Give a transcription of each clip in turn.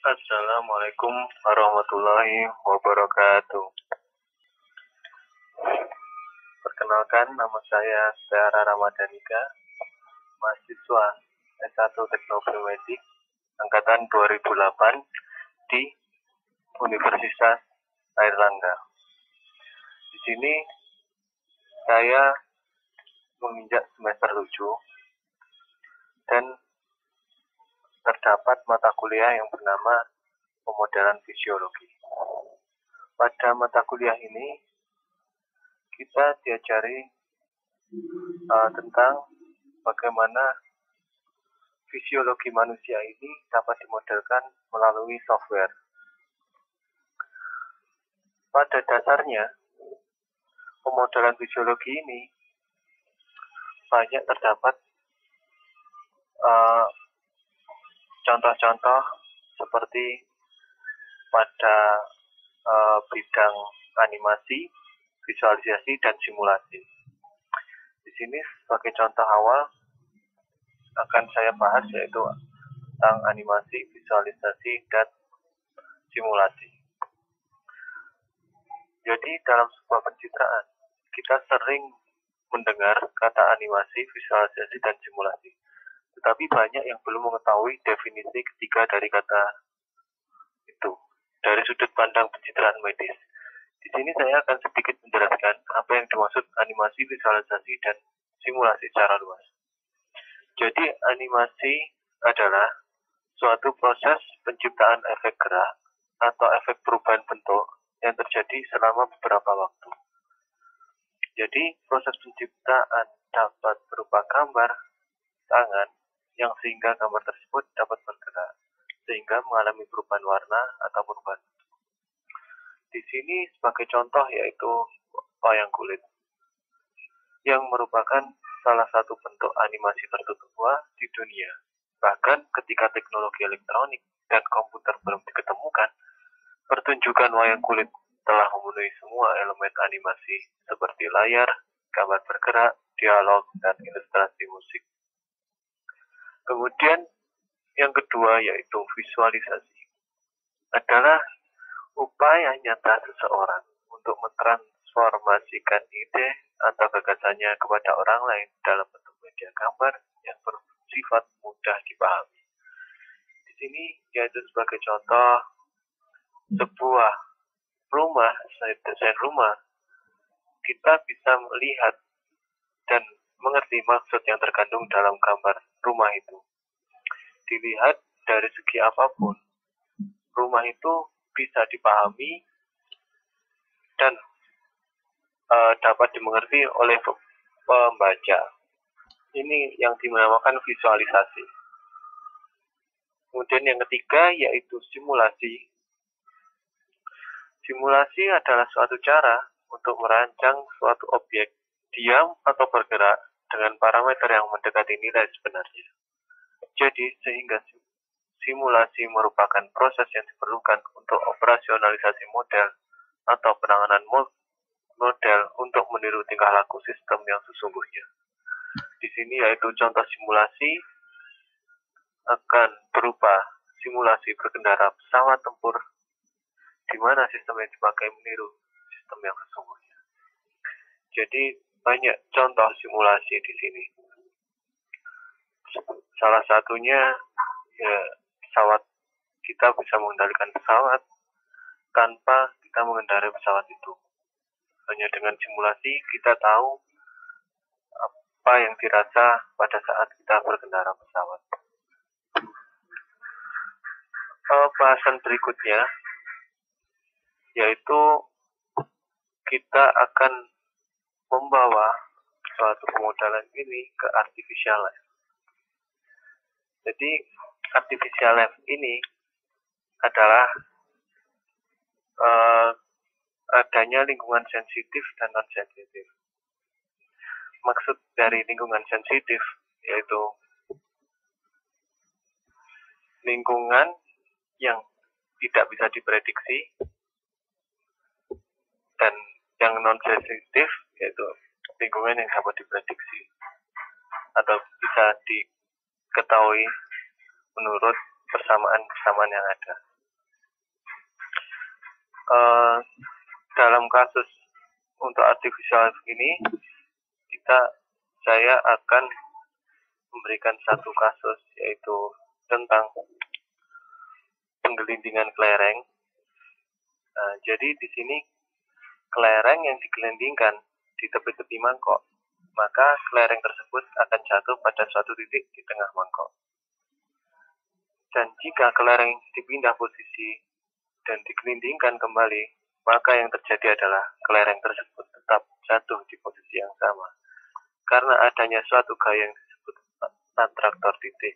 Assalamualaikum warahmatullahi wabarakatuh. Perkenalkan, nama saya Tiara Ramadanika, mahasiswa S1 Teknologi Medik angkatan 2008 di Universitas Airlangga. Di sini saya menginjak semester 7 dan terdapat mata kuliah yang bernama pemodelan fisiologi. Pada mata kuliah ini kita diajari tentang bagaimana fisiologi manusia ini dapat dimodelkan melalui software. Pada dasarnya, pemodelan fisiologi ini banyak terdapat contoh-contoh seperti pada bidang animasi, visualisasi, dan simulasi. Di sini sebagai contoh awal akan saya bahas yaitu tentang animasi, visualisasi, dan simulasi. Jadi dalam sebuah pencitraan kita sering mendengar kata animasi, visualisasi, dan simulasi. Tetapi banyak yang belum mengetahui definisi ketiga dari kata itu dari sudut pandang pencitraan medis. Di sini saya akan sedikit menjelaskan apa yang dimaksud animasi, visualisasi, dan simulasi secara luas. Jadi animasi adalah suatu proses penciptaan efek gerak atau efek perubahan bentuk yang terjadi selama beberapa waktu. Jadi proses penciptaan dapat berupa gambar, tangan, yang sehingga gambar tersebut dapat bergerak, sehingga mengalami perubahan warna atau perubahan bentuk. Di sini sebagai contoh yaitu wayang kulit, yang merupakan salah satu bentuk animasi tertua di dunia. Bahkan ketika teknologi elektronik dan komputer belum diketemukan, pertunjukan wayang kulit telah memenuhi semua elemen animasi seperti layar, gambar bergerak, dialog, dan ilustrasi musik. Kemudian yang kedua yaitu visualisasi. Adalah upaya nyata seseorang untuk mentransformasikan ide atau gagasannya kepada orang lain dalam bentuk media gambar yang bersifat mudah dipahami. Di sini yaitu sebagai contoh sebuah rumah, desain rumah, kita bisa melihat dan mengerti maksud yang terkandung dalam gambar rumah itu. Dilihat dari segi apapun, rumah itu bisa dipahami dan dapat dimengerti oleh pembaca. Ini yang dinamakan visualisasi. Kemudian yang ketiga yaitu simulasi. Simulasi adalah suatu cara untuk merancang suatu objek diam atau bergerak dengan parameter yang mendekati nilai sebenarnya. Jadi, sehingga simulasi merupakan proses yang diperlukan untuk operasionalisasi model atau penanganan model untuk meniru tingkah laku sistem yang sesungguhnya. Di sini yaitu contoh simulasi akan berupa simulasi berkendara pesawat tempur, di mana sistem yang dipakai meniru sistem yang sesungguhnya. Jadi banyak contoh simulasi di sini. Salah satunya ya pesawat, kita bisa mengendalikan pesawat tanpa kita mengendarai pesawat itu. Hanya dengan simulasi kita tahu apa yang dirasa pada saat kita berkendara pesawat. Bahasan berikutnya yaitu kita akan membawa suatu pemodelan ini ke artificial life. Jadi artificial life ini adalah adanya lingkungan sensitif dan non-sensitif. Maksud dari lingkungan sensitif yaitu lingkungan yang tidak bisa diprediksi, dan yang non-sensitif yaitu lingkungan yang dapat diprediksi atau bisa diketahui menurut persamaan yang ada. uh, dalam kasus untuk artificial life ini saya akan memberikan satu kasus, yaitu tentang penggelindingan kelereng. Nah, jadi di sini kelereng yang digelindingkan di tepi-tepi mangkok, maka kelereng tersebut akan jatuh pada suatu titik di tengah mangkok. Dan jika kelereng dipindah posisi dan digelindingkan kembali, maka yang terjadi adalah kelereng tersebut tetap jatuh di posisi yang sama, karena adanya suatu gaya yang disebut atraktor titik.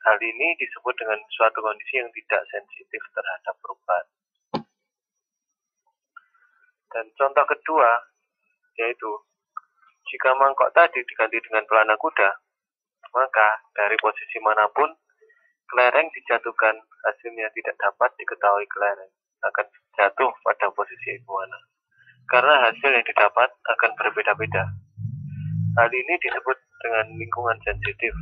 Hal ini disebut dengan suatu kondisi yang tidak sensitif terhadap perubahan. Dan contoh kedua, yaitu jika mangkok tadi diganti dengan pelana kuda, maka dari posisi manapun kelereng dijatuhkan, hasilnya tidak dapat diketahui kelereng akan jatuh pada posisi mana, karena hasil yang didapat akan berbeda-beda. Hal ini disebut dengan lingkungan sensitif,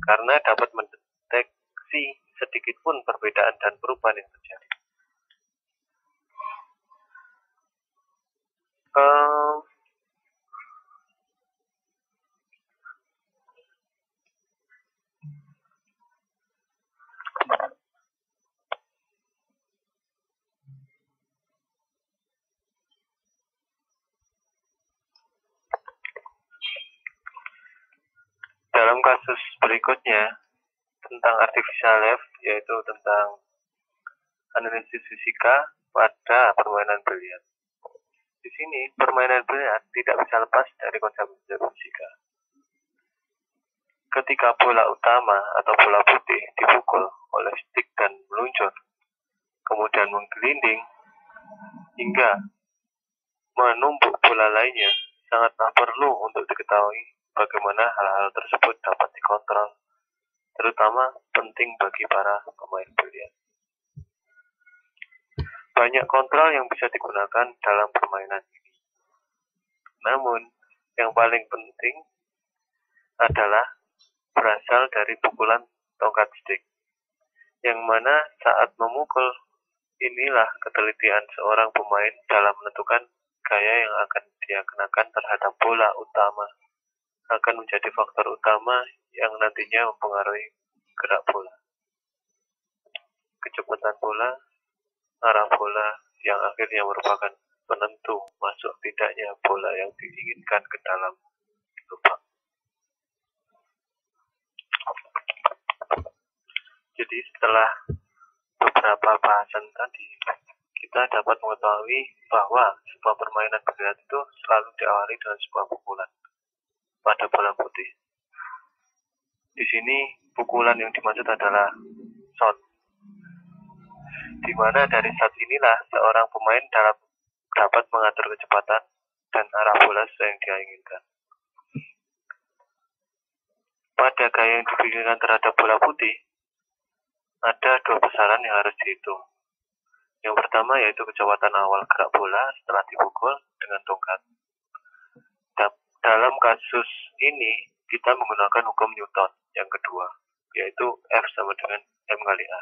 karena dapat mendeteksi sedikit pun perbedaan dan perubahan yang terjadi. Dalam kasus berikutnya tentang artificial life, yaitu tentang analisis fisika pada permainan biliar. Di sini permainan biliar tidak bisa lepas dari konsep fisika. Ketika bola utama atau bola putih dipukul oleh stick dan meluncur, kemudian menggelinding hingga menumpuk bola lainnya, sangatlah perlu untuk diketahui bagaimana hal-hal tersebut dapat dikontrol, terutama penting bagi para pemain biliar. Banyak kontrol yang bisa digunakan dalam permainan ini. Namun, yang paling penting adalah berasal dari pukulan tongkat stick, yang mana saat memukul inilah ketelitian seorang pemain dalam menentukan gaya yang akan dia kenakan terhadap bola utama akan menjadi faktor utama yang nantinya mempengaruhi gerak bola, kecepatan bola, arah bola, yang akhirnya merupakan penentu masuk tidaknya bola yang diinginkan ke dalam lubang. Jadi setelah beberapa bahasan tadi, kita dapat mengetahui bahwa sebuah permainan biliar itu selalu diawali dengan sebuah pukulan pada bola putih. Di sini pukulan yang dimaksud adalah shot, di mana dari shot inilah seorang pemain dapat mengatur kecepatan dan arah bola sesuai yang dia inginkan. Pada gaya yang dipikirkan terhadap bola putih, ada dua besaran yang harus dihitung. Yang pertama yaitu kecepatan awal gerak bola setelah dipukul dengan tongkat. Dalam kasus ini, kita menggunakan hukum Newton yang kedua, yaitu F sama dengan M kali A.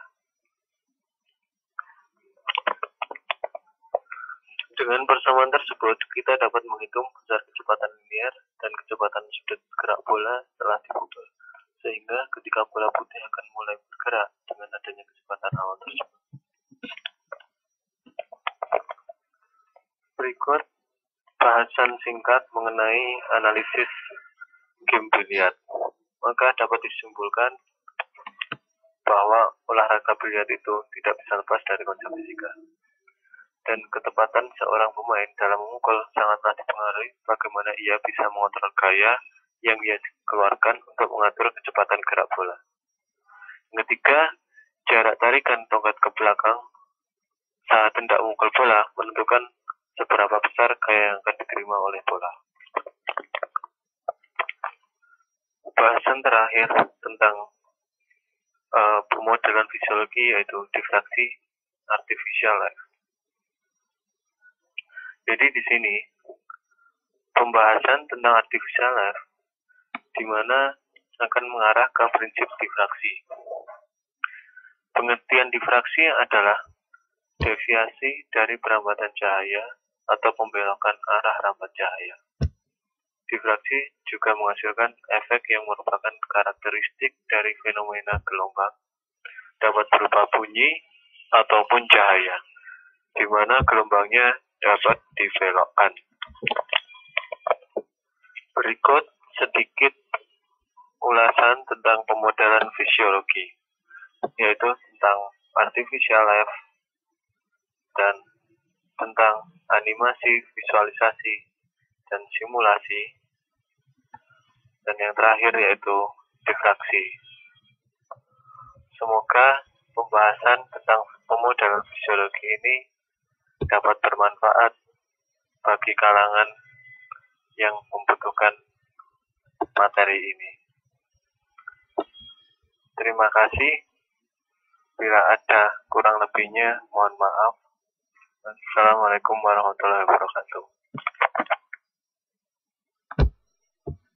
Dengan persamaan tersebut, kita dapat menghitung besar kecepatan linear dan kecepatan sudut gerak bola setelah dipukul, sehingga ketika bola putih akan mulai bergerak dengan adanya kecepatan awal tersebut. Berikut bahasan singkat mengenai analisis game biliar. Maka dapat disimpulkan bahwa olahraga biliar itu tidak bisa lepas dari konsep fisika. Dan ketepatan seorang pemain dalam memukul sangatlah dipengaruhi bagaimana ia bisa mengontrol gaya yang ia keluarkan untuk mengatur kecepatan gerak bola. Yang ketiga, jarak tarikan tongkat ke belakang saat hendak memukul bola menentukan seberapa besar gaya yang akan diterima oleh bola. Bahasan terakhir tentang pemodelan fisiologi yaitu difraksi artificial life. Jadi di sini pembahasan tentang artificial life di mana akan mengarah ke prinsip difraksi. Pengertian difraksi adalah deviasi dari perambatan cahaya atau pembelokan arah rambat cahaya. Difraksi juga menghasilkan efek yang merupakan karakteristik dari fenomena gelombang, dapat berupa bunyi ataupun cahaya, di mana gelombangnya dapat dibelokkan. Berikut sedikit ulasan tentang pemodelan fisiologi, yaitu tentang artificial life dan tentang animasi, visualisasi, dan simulasi, dan yang terakhir yaitu difraksi. Semoga pembahasan tentang pemodelan fisiologi ini dapat bermanfaat bagi kalangan yang membutuhkan materi ini. Terima kasih. Bila ada kurang lebihnya, mohon maaf. Assalamualaikum warahmatullahi wabarakatuh.